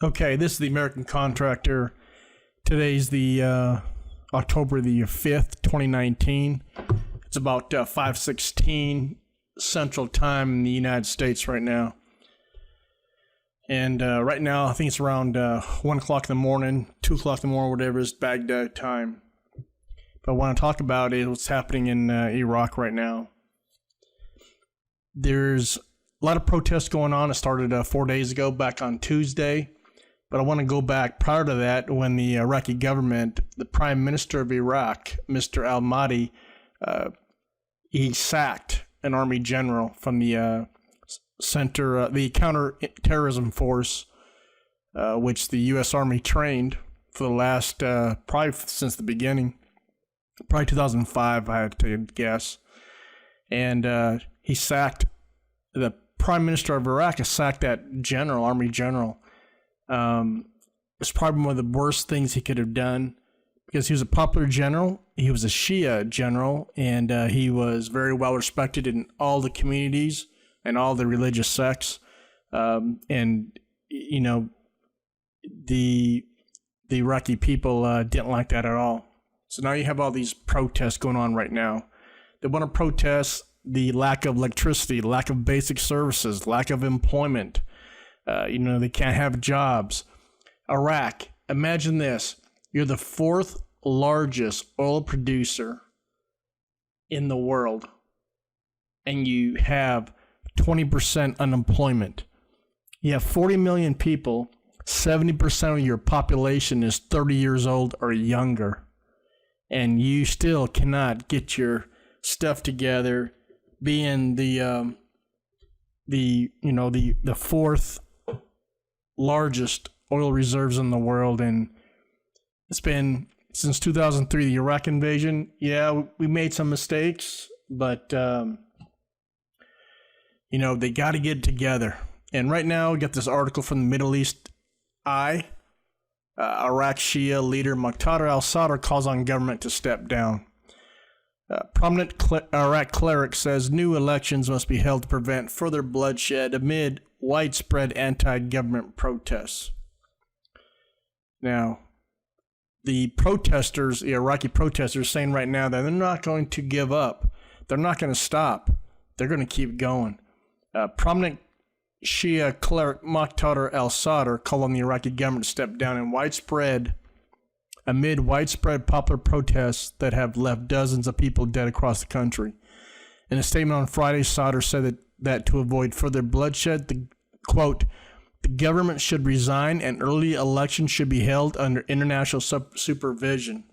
Okay, this is the American Contractor. Today's the October the 5th, 2019. It's about 5:16 Central Time in the United States right now. And right now, I think it's around 1 o'clock in the morning, 2 o'clock in the morning, whatever it is, Baghdad time. But what I want to talk about is what's happening in Iraq right now. There's a lot of protests going on. It started 4 days ago, back on Tuesday. But I want to go back prior to that when the Iraqi government, the Prime Minister of Iraq, Mr. al-Mahdi, he sacked an army general from the the counterterrorism force, which the U.S. Army trained for the last, probably since the beginning, probably 2005, I have to guess. And he sacked, the Prime Minister of Iraq has sacked that general, army general. It's probably one of the worst things he could have done because he was a popular general. He was a Shia general, and he was very well respected in all the communities and all the religious sects. And you know, the Iraqi people didn't like that at all. So now you have all these protests going on right now. They want to protest the lack of electricity, lack of basic services, lack of employment. They can't have jobs. Iraq, imagine this. You're the fourth largest oil producer in the world, and you have 20% unemployment. You have 40 million people. 70% of your population is 30 years old or younger, and you still cannot get your stuff together, being the fourth largest oil reserves in the world. And it's been since 2003, the Iraq invasion. Yeah, we made some mistakes, but they got to get it together. And right now we got this article from the Middle East Eye. Iraq Shia leader Muqtada al-Sadr calls on government to step down. Prominent Iraq cleric says new elections must be held to prevent further bloodshed amid widespread anti-government protests. Now, the Iraqi protesters, saying right now that they're not going to give up. They're not going to stop. They're going to keep going. Prominent Shia cleric Muqtada al-Sadr called on the Iraqi government to step down amid widespread popular protests that have left dozens of people dead across the country. In a statement on Friday, Sadr said that to avoid further bloodshed, the government should resign and early elections should be held under international supervision.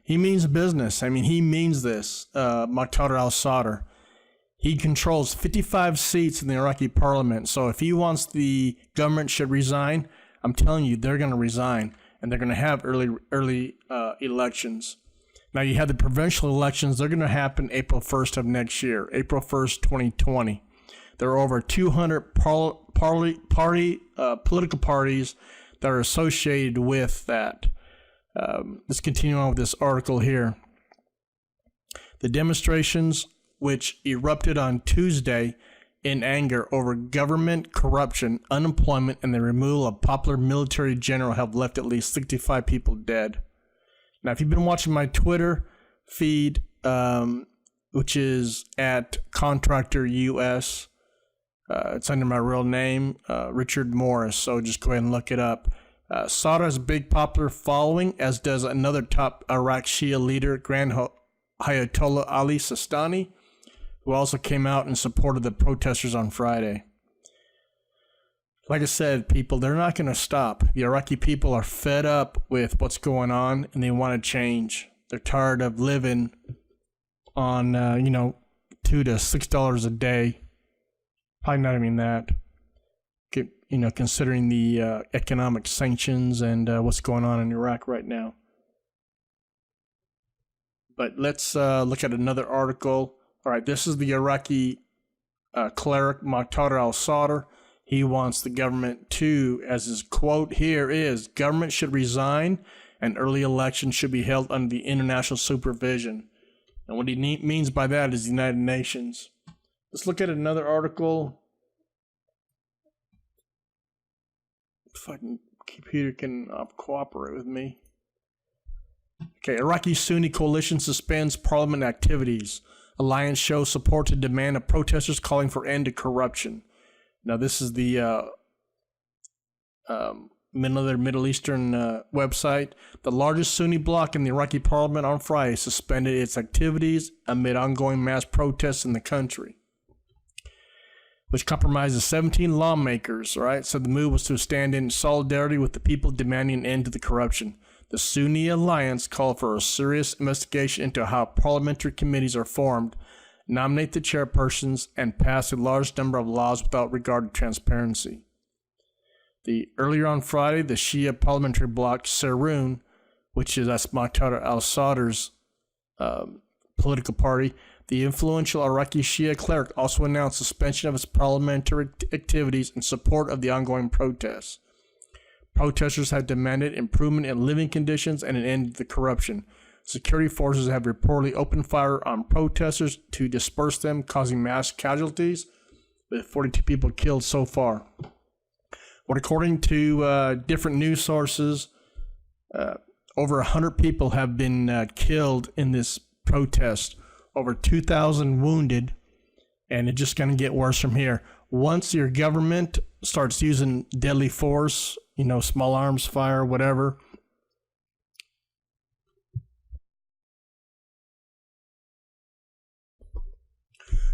He means business. I mean, he means this, Muqtada al-Sadr. He controls 55 seats in the Iraqi parliament, so if he wants the government should resign, I'm telling you, they're going to resign, and they're going to have early elections. Now, you have the provincial elections. They're going to happen April 1st of next year, April 1st, 2020. There are over 200 political parties that are associated with that. Let's continue on with this article here. The demonstrations, which erupted on Tuesday in anger over government corruption, unemployment, and the removal of popular military general, have left at least 65 people dead. Now, if you've been watching my Twitter feed, which is at Contractor US, it's under my real name, Richard Morris, so just go ahead and look it up. Sadr has a big popular following, as does another top Iraq Shia leader, Grand Ayatollah Ali Sistani, who also came out and supported the protesters on Friday. Like I said, people, they're not going to stop. The Iraqi people are fed up with what's going on, and they want to change. They're tired of living on, $2 to $6 a day. Probably not even that. Considering the economic sanctions and what's going on in Iraq right now. But let's look at another article. All right, this is the Iraqi cleric Muqtada al-Sadr. He wants the government to, as his quote here is, government should resign and early elections should be held under the international supervision. And what he means by that is the United Nations. Let's look at another article. fucking computer can cooperate with me. Okay, Iraqi Sunni coalition suspends parliament activities. Alliance shows support to demand of protesters calling for end to corruption. Now, this is the Middle Eastern website. The largest Sunni bloc in the Iraqi parliament on Friday suspended its activities amid ongoing mass protests in the country, which compromises 17 lawmakers, right? So the move was to stand in solidarity with the people demanding an end to the corruption. The Sunni Alliance called for a serious investigation into how parliamentary committees are formed, nominate the chairpersons, and pass a large number of laws without regard to transparency. Earlier on Friday, the Shia parliamentary bloc, Sarun, which is Muqtada al-Sadr's political party, the influential Iraqi Shia cleric, also announced suspension of its parliamentary activities in support of the ongoing protests. Protesters have demanded improvement in living conditions and an end to the corruption. Security forces have reportedly opened fire on protesters to disperse them, causing mass casualties, with 42 people killed so far. But according to different news sources, over 100 people have been killed in this protest, over 2,000 wounded, and it's just going to get worse from here. Once your government starts using deadly force, small arms fire, whatever,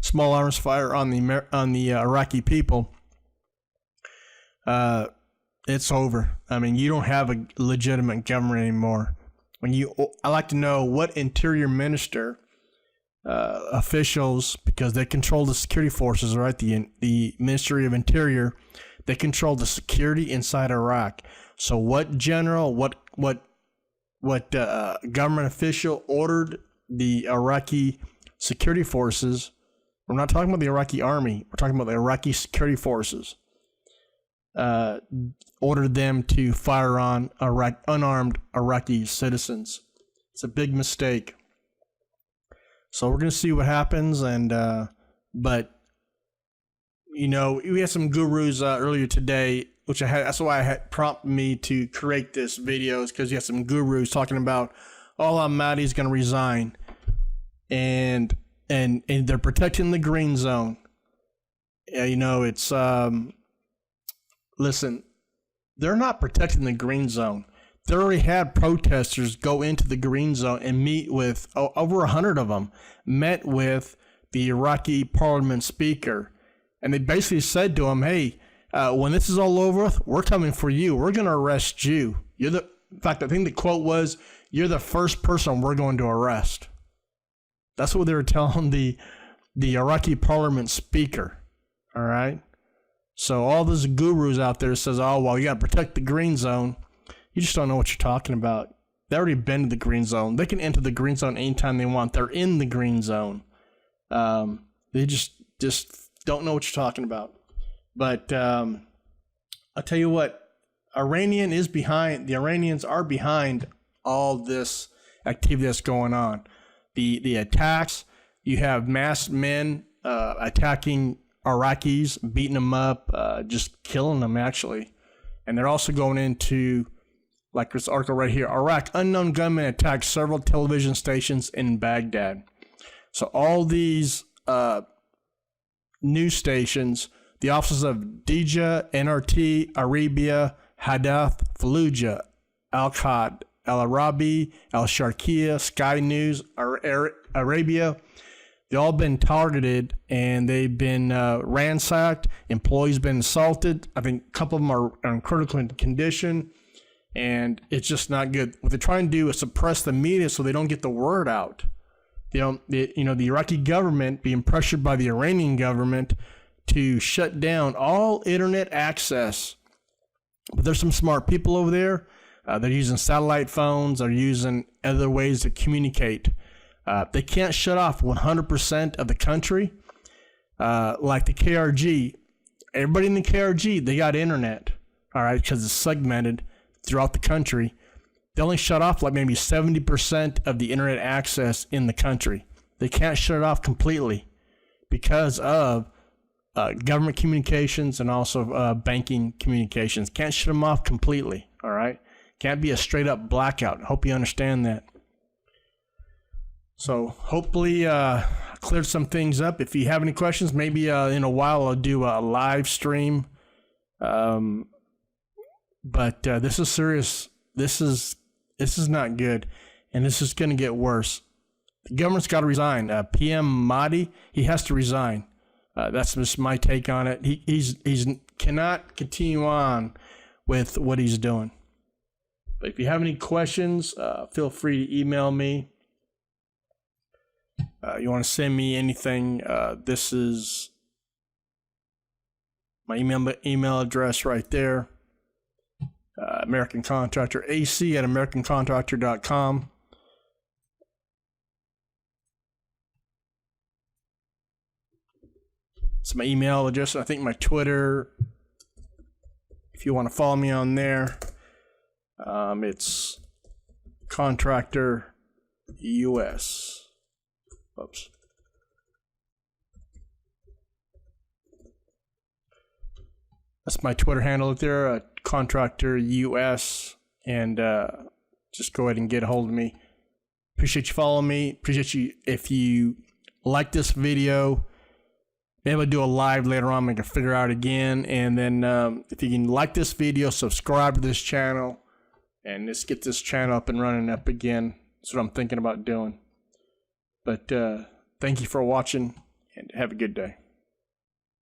small arms fire on the Iraqi people, it's over. I mean, you don't have a legitimate government anymore. I like to know what interior minister, officials, because they control the security forces, right? The Ministry of Interior, they control the security inside Iraq. So what general, what government official ordered the Iraqi security forces? We're not talking about the Iraqi army. We're talking about the Iraqi security forces. Ordered them to fire on unarmed Iraqi citizens. It's a big mistake. So we're going to see what happens, but we had some gurus earlier today, that's why I had prompted me to create this video, is because you had some gurus talking about al-Mahdi's going to resign, and they're protecting the green zone. It's listen, they're not protecting the green zone. They already had protesters go into the green zone and meet with, over 100 of them, met with the Iraqi parliament speaker. And they basically said to him, hey, when this is all over with, we're coming for you. We're going to arrest you. In fact, I think the quote was, you're the first person we're going to arrest. That's what they were telling the Iraqi parliament speaker. All right. So all those gurus out there says, oh, well, you got to protect the green zone. You just don't know what you're talking about. They already been to the green zone. They can enter the green zone anytime they want. They're in the green zone. They just don't know what you're talking about. But I'll tell you what, the Iranians are behind all this activity that's going on. The attacks, you have masked men attacking Iraqis, beating them up, just killing them, actually. And they're also going into, like this article right here, Iraq, unknown gunmen attacked several television stations in Baghdad. So all these news stations, the offices of Dija, NRT, Arabia, Hadath, Fallujah, Al-Qad, Al-Arabi, Al-Sharqiya, Sky News, Arabia, they've all been targeted and they've been ransacked. Employees been assaulted. I think a couple of them are in critical condition, and it's just not good. What they're trying to do is suppress the media so they don't get the word out. The Iraqi government being pressured by the Iranian government to shut down all internet access. But there's some smart people over there. They're using satellite phones. They're using other ways to communicate. They can't shut off 100% of the country. Like the KRG, everybody in the KRG, they got internet, all right, because it's segmented throughout the country. They only shut off like maybe 70% of the internet access in the country. They can't shut it off completely because of government communications and also banking communications. Can't shut them off completely, all right? Can't be a straight up blackout. Hope you understand that. So hopefully cleared some things up. If you have any questions, maybe in a while I'll do a live stream. But this is serious. This is not good, and this is going to get worse. The government's got to resign. PM Mahdi, he has to resign. That's just my take on it. He's cannot continue on with what he's doing. But if you have any questions, feel free to email me. You want to send me anything? This is my email address right there. American Contractor AC at AmericanContractor.com. It's my email address. I think my Twitter, if you want to follow me on there, it's Contractor US. Oops. That's my Twitter handle there, Contractor US, and just go ahead and get a hold of me. Appreciate you following me. Appreciate you if you like this video. Maybe I'll do a live later on. I can figure out again, and then if you can like this video, subscribe to this channel, and let's get this channel up and running up again. That's what I'm thinking about doing. But thank you for watching, and have a good day.